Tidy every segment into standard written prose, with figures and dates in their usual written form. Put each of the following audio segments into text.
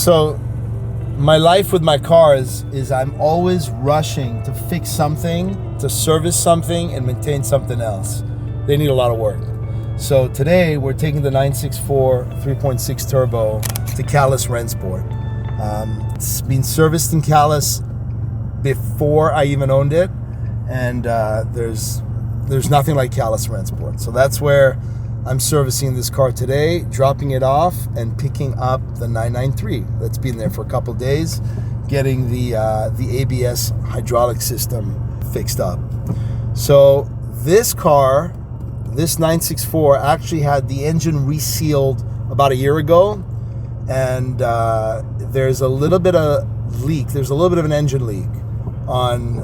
So my life with my cars is I'm always rushing to fix something, to service something, and maintain something else. They need a lot of work. So today we're taking the 964 3.6 turbo to Callas Rennsport. It's been serviced in Callas before I even owned it, and there's nothing like Callas Rennsport. So that's where I'm servicing this car today, dropping it off and picking up the 993 that's been there for a couple days, getting the ABS hydraulic system fixed up. So this car, this 964, actually had the engine resealed about a year ago, and there's a little bit of leak. There's a little bit of an engine leak on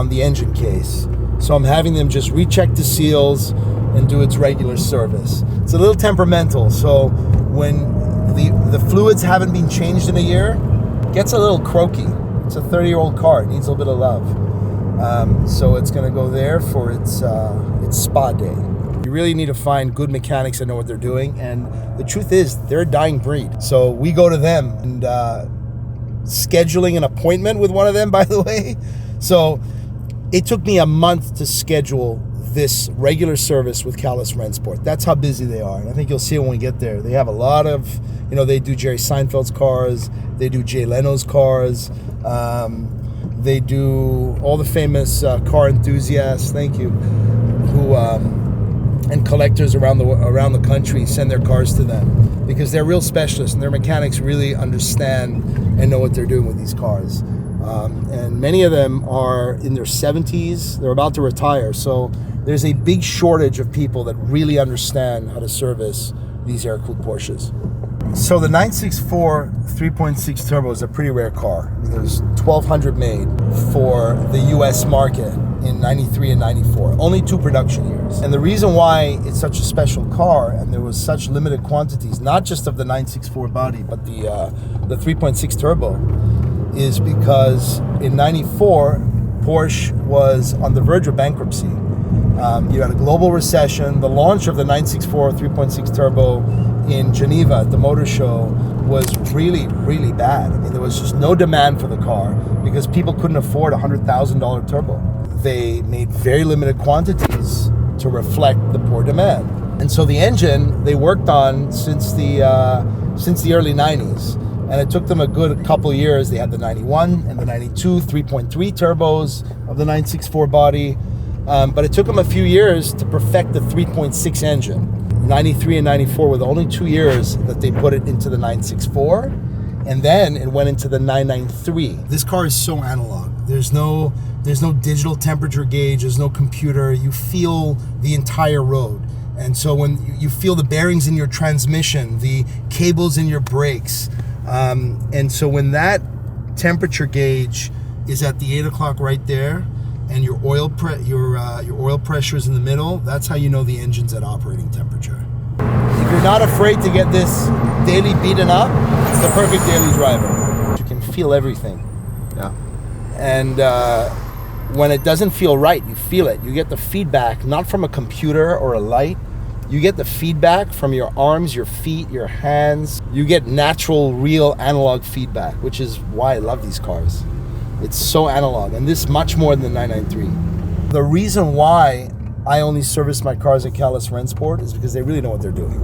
the engine case. So I'm having them just recheck the seals and do its regular service. It's a little temperamental, so when the fluids haven't been changed in a year, it gets a little croaky. It's a 30-year-old car. It needs a little bit of love. So it's going to go there for its spa day. You really need to find good mechanics that know what they're doing, and the truth is, they're a dying breed. So we go to them, and scheduling an appointment with one of them, by the way. So it took me a month to schedule this regular service with Callas Rennsport. That's how busy they are. And I think you'll see it when we get there. They have a lot of, they do Jerry Seinfeld's cars, they do Jay Leno's cars, they do all the famous car enthusiasts, thank you, who and collectors around the country send their cars to them because they're real specialists and their mechanics really understand and know what they're doing with these cars. And many of them are in their 70s, they're about to retire, so there's a big shortage of people that really understand how to service these air-cooled Porsches. So the 964 3.6 turbo is a pretty rare car. There's 1,200 made for the US market in 93 and 94, only 2 production years. And the reason why it's such a special car and there was such limited quantities, not just of the 964 body, but the 3.6 turbo, is because in 94, Porsche was on the verge of bankruptcy. You had a global recession. The launch of the 964 3.6 turbo in Geneva at the motor show was really, really bad. I mean, there was just no demand for the car because people couldn't afford a $100,000 turbo. They made very limited quantities to reflect the poor demand. And so the engine they worked on since the early 90s. And it took them a good couple of years. They had the 91 and the 92 3.3 turbos of the 964 body. But it took them a few years to perfect the 3.6 engine. 93 and 94 were the only 2 years that they put it into the 964. And then it went into the 993. This car is so analog. There's no digital temperature gauge. There's no computer. You feel the entire road. And so when you feel the bearings in your transmission, the cables in your brakes, and so when that temperature gauge is at the 8 o'clock right there, and your oil pressure is in the middle, that's how you know the engine's at operating temperature. If you're not afraid to get this daily beaten up, it's the perfect daily driver. You can feel everything. Yeah. And when it doesn't feel right, you feel it. You get the feedback, not from a computer or a light. You get the feedback from your arms, your feet, your hands. You get natural, real analog feedback, which is why I love these cars. It's so analog, and this much more than the 993. The reason why I only service my cars at Callas Rennsport is because they really know what they're doing.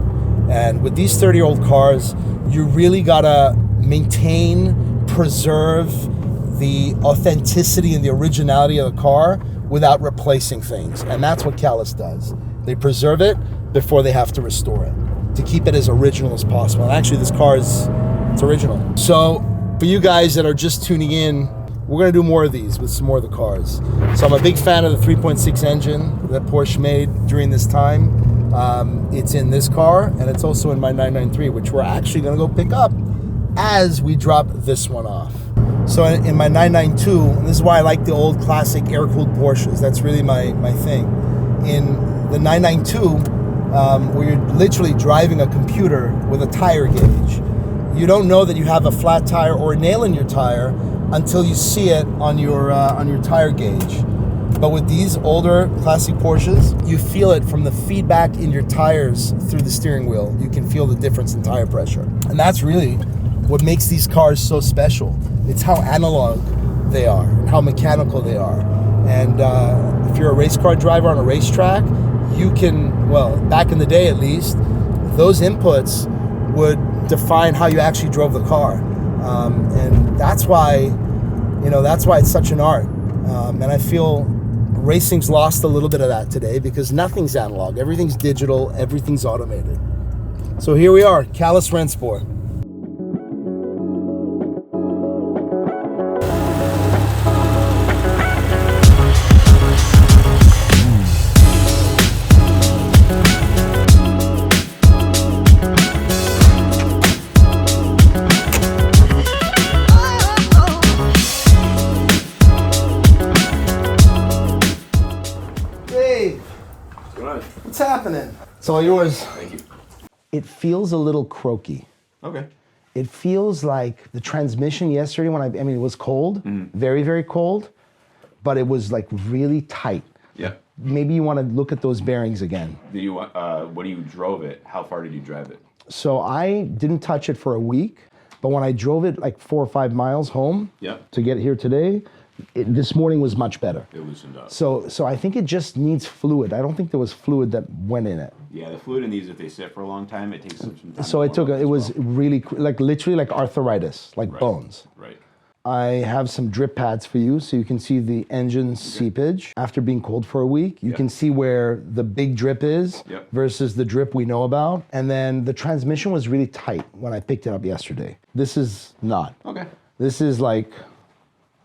And with these 30-year-old cars, you really gotta maintain, preserve the authenticity and the originality of the car without replacing things. And that's what Callas does. They preserve it before they have to restore it to keep it as original as possible. And actually, this car it's original. So for you guys that are just tuning in, we're going to do more of these with some more of the cars. So I'm a big fan of the 3.6 engine that Porsche made during this time. It's in this car, and it's also in my 993, which we're actually going to go pick up as we drop this one off. So in my 992, and this is why I like the old classic air-cooled Porsches. That's really my thing. In the 992, where you're literally driving a computer with a tire gauge. You don't know that you have a flat tire or a nail in your tire until you see it on your tire gauge. But with these older classic Porsches, you feel it from the feedback in your tires through the steering wheel. You can feel the difference in tire pressure. And that's really what makes these cars so special. It's how analog they are, how mechanical they are. And if you're a race car driver on a racetrack, you can, well, back in the day at least, those inputs would define how you actually drove the car. And that's why, that's why it's such an art. And I feel racing's lost a little bit of that today because nothing's analog. Everything's digital, everything's automated. So here we are, Callas Rennsport. What's happening? It's all yours. Thank you. It feels a little croaky. Okay. It feels like the transmission yesterday when I mean, it was cold, very, very cold, but it was like really tight. Yeah. Maybe you want to look at those bearings again. Did you, when you drove it, how far did you drive it? So I didn't touch it for a week, but when I drove it like 4 or 5 miles home to get here today, this morning was much better. It loosened up. So I think it just needs fluid. I don't think there was fluid that went in it. Yeah, the fluid in these, if they sit for a long time, it takes some time. So it was really, like literally like arthritis, like bones. Right. I have some drip pads for you so you can see the engine seepage after being cold for a week. You can see where the big drip is versus the drip we know about. And then the transmission was really tight when I picked it up yesterday. This is not. Okay. This is like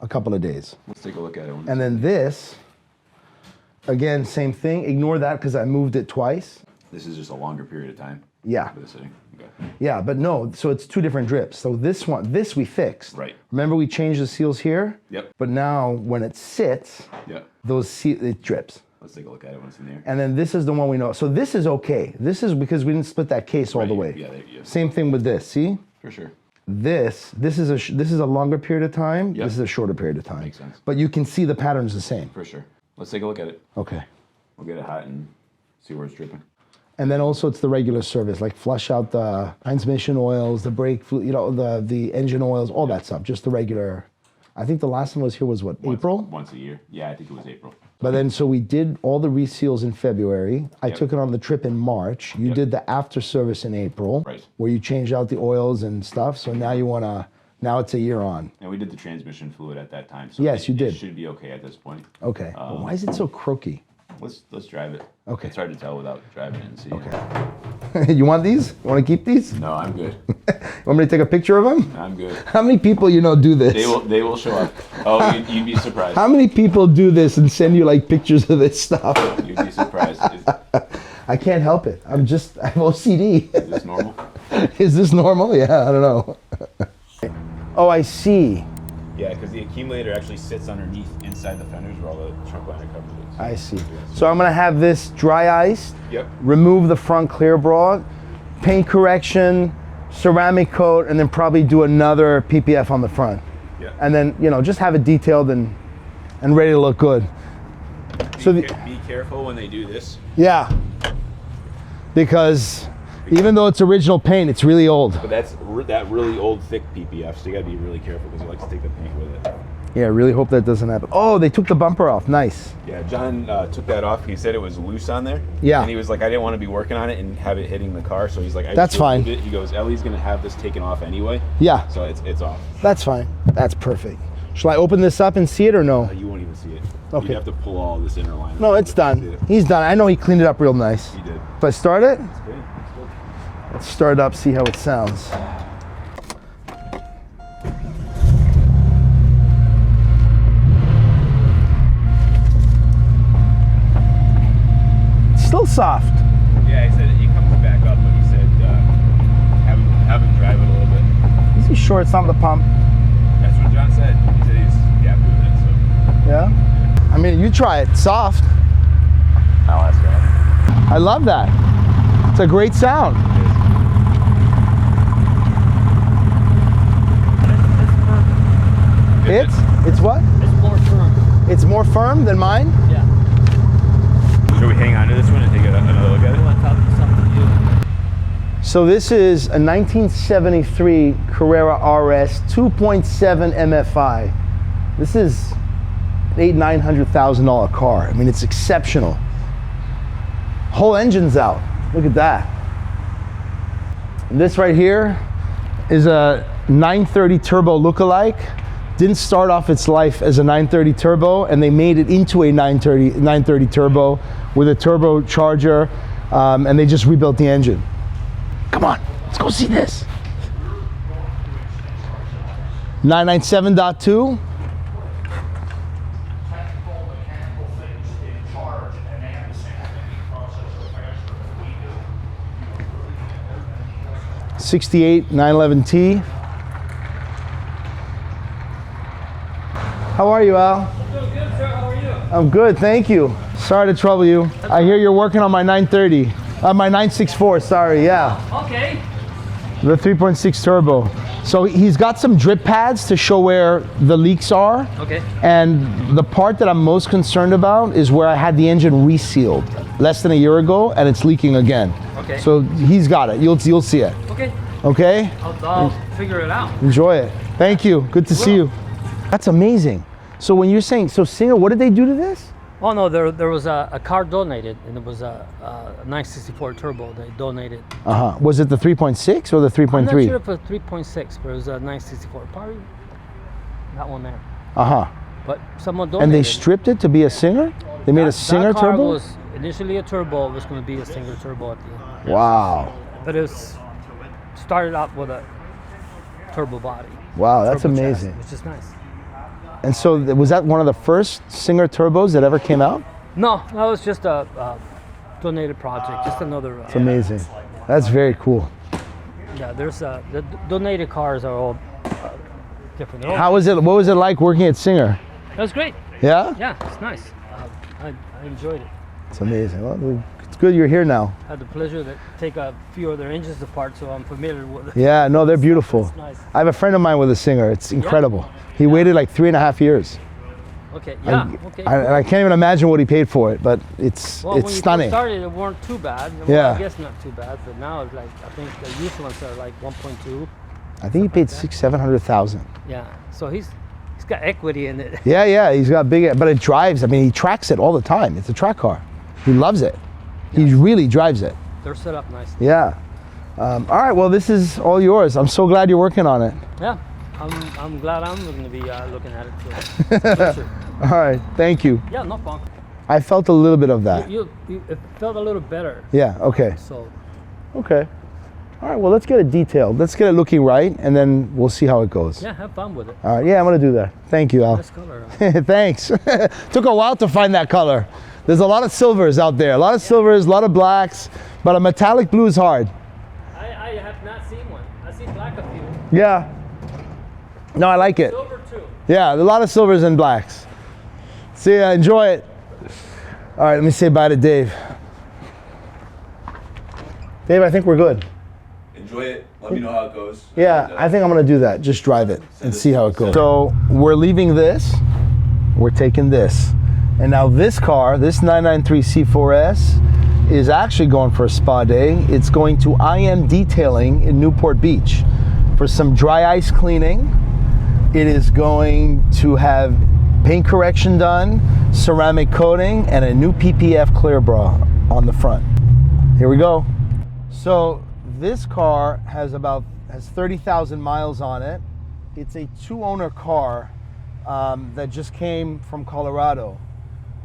a couple of days. Let's take a look at it. And then this, again, same thing. Ignore that because I moved it twice. This is just a longer period of time. Yeah. Okay. Yeah, but no, so it's 2 different drips. So this we fixed. Right. Remember we changed the seals here? Yep. But now when it sits, it drips. Let's take a look at it once in there. And then this is the one we know. So this is okay. This is because we didn't split that case all the way. Yeah. Same thing with this, see? For sure. This is a longer period of time. This is a shorter period of time. Makes sense. But you can see the patterns the same. For sure. Let's take a look at it. Okay. We'll get it hot and see where it's dripping. And then also it's the regular service, like flush out the transmission oils, the brake fluid, the engine oils, all that stuff. Just the regular. I think the last one was here was what, April? Once a year. Yeah, I think it was April. But then, so we did all the reseals in February. I took it on the trip in March. You did the after service in April, where you changed out the oils and stuff. So now now it's a year on. And we did the transmission fluid at that time. So yes, you did. It should be okay at this point. Okay. Well, why is it so croaky? Let's drive it. Okay. It's hard to tell without driving it and seeing it. You want these? You want to keep these? No, I'm good. You want me to take a picture of them? I'm good. How many people do this? They will show up. Oh, you'd be surprised. How many people do this and send you like pictures of this stuff? You'd be surprised. I can't help it. I have OCD. Is this normal? Is this normal? Yeah, I don't know. Oh, I see. Yeah, because the accumulator actually sits underneath inside the fenders where all the trunk liner covers it. I see. So I'm gonna have this dry iced. Yep. Remove the front clear bra, paint correction, ceramic coat, and then probably do another PPF on the front. Yeah. And then just have it detailed and ready to look good. Be careful when they do this. Yeah. Because even though it's original paint, it's really old. But that's that really old thick PPF, so you gotta be really careful because you like to take the paint with it. Yeah, I really hope that doesn't happen. Oh, they took the bumper off. Nice. Yeah, John took that off. He said it was loose on there. Yeah. And he was like, I didn't want to be working on it and have it hitting the car, so he's like, that's fine. He goes, Ellie's gonna have this taken off anyway. Yeah. So it's off. That's fine. That's perfect. Shall I open this up and see it or no? You won't even see it. Okay. You have to pull all this inner line. No, it's done. He's done. I know he cleaned it up real nice. He did. If I start it? It's good. It's good. Let's start it up, see how it sounds. It's still soft. Yeah, he said he comes back up, but he said have him drive it a little bit. Is he sure it's not the pump? That's what John said. He said he's happy with it. So. Yeah? I mean, you try it. Soft. I'll ask him. I love that. It's a great sound. It's what? It's more firm. It's more firm than mine? Yeah. Should we hang on to this one and take another look at it? It's up to you. So this is a 1973 Carrera RS 2.7 MFI. This is an $800,000-900,000 car. I mean, it's exceptional. Whole engine's out. Look at that. And this right here is a 930 turbo lookalike. Didn't start off its life as a 930 turbo, and they made it into a 930 turbo with a turbocharger, and they just rebuilt the engine. Come on, let's go see this. 997.2. '68 911T. How are you, Al? I'm doing good, sir. How are you? I'm good, thank you. Sorry to trouble you. I hear you're working on my 930. My 964, sorry, yeah. Okay. The 3.6 turbo. So he's got some drip pads to show where the leaks are. Okay. And the part that I'm most concerned about is where I had the engine resealed less than a year ago, and it's leaking again. Okay. So he's got it. You'll see it. Okay. Okay? I'll figure it out. Enjoy it. Thank you. Good to see you. That's amazing. So when you're saying, so Singer, what did they do to this? Oh no, there was a car donated, and it was a 964 turbo they donated. Was it the 3.6 or the 3.3? I'm not sure if it was 3.6, but it was a 964. Probably that one there. But someone donated. And they stripped it to be a Singer? They made a Singer that car turbo? was initially a turbo. It was going to be a Singer turbo at the end. Wow. But it was started out with a turbo body. Wow, that's turbo amazing. chassis, which is nice. And so was that one of the first Singer turbos that ever came out? No, that was just a donated project, just another. It's amazing. That's very cool. Yeah, there's the donated cars are all different. They're all How was it? What was it like working at Singer? That was great. Yeah? Yeah, it's nice. I enjoyed it. It's amazing. Well, it's good you're here now. Had the pleasure to take a few of their engines apart, so I'm familiar with it. Yeah, no, they're beautiful. It's nice. I have a friend of mine with a Singer. It's incredible. He waited like 3.5 years. Okay, yeah, okay. And I can't even imagine what he paid for it, but it's Well, when you stunning. first started, it weren't too bad. Well, Yeah. I guess not too bad, but now it's like, I think the used ones are like 1.2. I think he paid $600,000-700,000. Yeah, so he's got equity in it. Yeah, he's got big, but it drives. I mean, he tracks it all the time. It's a track car. He loves it. He really drives it. They're set up nicely. Yeah. All right, well, this is all yours. I'm so glad you're working on it. Yeah, I'm glad I'm going to be looking at it too. All right, thank you. Yeah, no problem. I felt a little bit of that. It felt a little better. Yeah, okay. So. Okay. All right, well, let's get it detailed. Let's get it looking right, and then we'll see how it goes. Yeah, have fun with it. All right, yeah, I'm going to do that. Thank you, Al. Nice color. Thanks. Took a while to find that color. There's a lot of silvers out there. A lot of silvers, a lot of blacks, but a metallic blue is hard. I have not seen one. I've seen black a few. Yeah. No, I like it. Silver too. Yeah, a lot of silvers and blacks. See ya, enjoy it. All right, let me say bye to Dave. Dave, I think we're good. Enjoy it. Let me know how it goes. Yeah, I think I'm gonna do that. Just drive it and see how it goes. So we're leaving this, we're taking this. And now this car, this 993 C4S, is actually going for a spa day. It's going to IAM Detailing in Newport Beach for some dry ice cleaning. It is going to have paint correction done, ceramic coating, and a new PPF clear bra on the front. Here we go. So this car has 30,000 miles on it. It's a 2-owner car that just came from Colorado.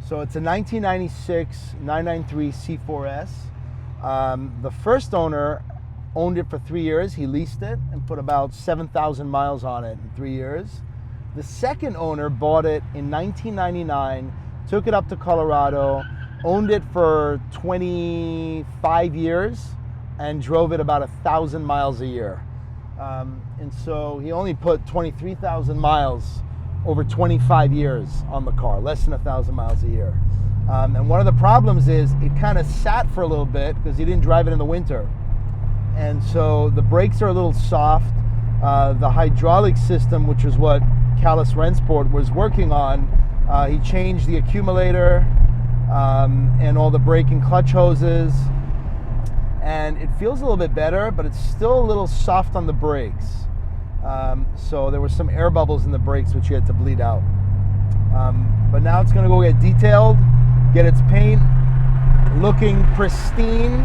So it's a 1996 993 C4S. The first owner owned it for 3 years. He leased it and put about 7,000 miles on it in 3 years. The second owner bought it in 1999, took it up to Colorado, owned it for 25 years, and drove it about 1,000 miles a year. And so he only put 23,000 miles over 25 years on the car, less than 1,000 miles a year. And one of the problems is it kind of sat for a little bit because he didn't drive it in the winter. And so the brakes are a little soft. The hydraulic system, which is what Callas Rennsport was working on, He changed the accumulator and all the brake and clutch hoses, and it feels a little bit better, but it's still a little soft on the brakes. So there were some air bubbles in the brakes which he had to bleed out. But now it's going to go get detailed, get its paint looking pristine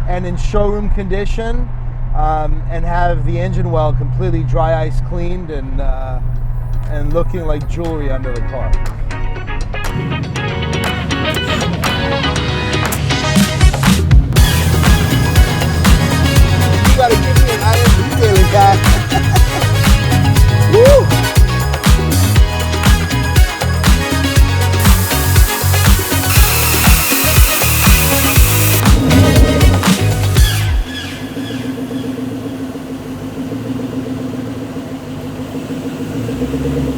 and in showroom condition, and have the engine well completely dry ice cleaned and looking like jewelry under the car.